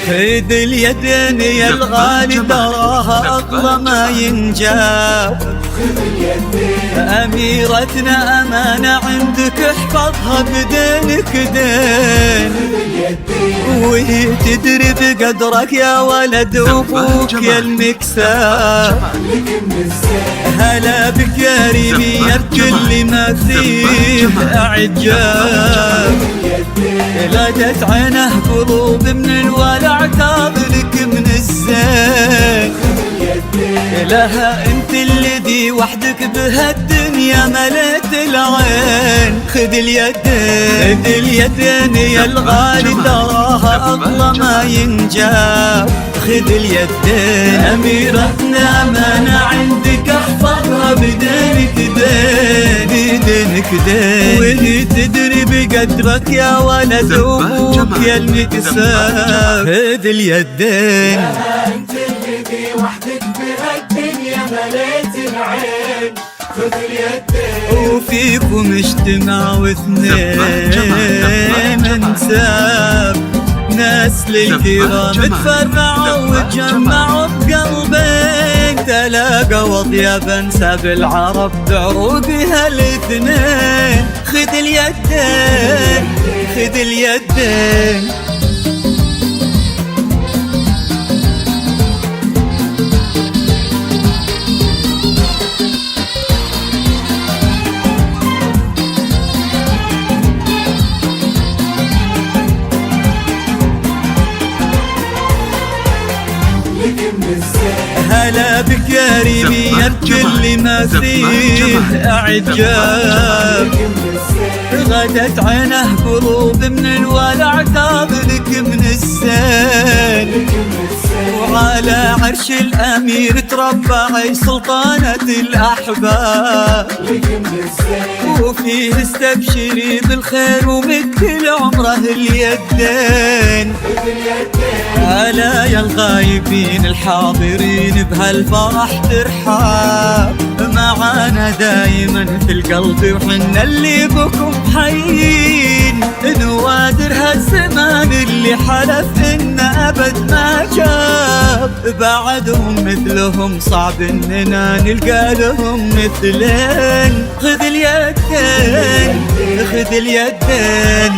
خذ اليدين يا الغالي تراها أغلى ما ينجاب. أميرتنا أمانة عندك احفظها بدينك دين، وهي تدري بقدرك يا ولد وفوق يا المكساب. هلا بك يا ريمي بكل ما فيه أعجاب، لدت عينه قلوب من الولع تاظلك من الزين. لها انت الذي وحدك بهالدنيا مليت العين. خذ اليدين، خذ اليدين يا الغالي تراها أغلى ما ينجاب. خذ اليدين أميرتنا أمانة عندك احفظها بدينك دين، بدينك دين، وهي تدري بقدرك يا ولد وفوق يا المكساب. خذ اليدين وحدك بهالدنيا مليت العين. خذ اليدين وفيكم اجتماع واثنين انساب، ناس للكرام تفرعوا وتجمعوا بقلبين. تلاقوا اطيب انساب العرب بعروقها الاثنين. خذ اليدين، خذ اليدين. هلا بك يا ريمي بكل ما فيه أعجاب، غدت عينه قلوب من الولع تاظلك من الزين. وعلى عرش الأمير تربعي سلطانة الأحباب، وفيه استبشري بالخير ومثل عمره اليدين. ألا يا الغايبين الحاضرين بهالفرح ترحاب، معانا دايما في القلب وحنا اللي بكم حيين. نوادر هالزمان اللي حلف إن أبد ما جاب، بعدهم مثلهم صعب إننا نلقى لهم مثلين. خذ اليدين، خذ اليدين.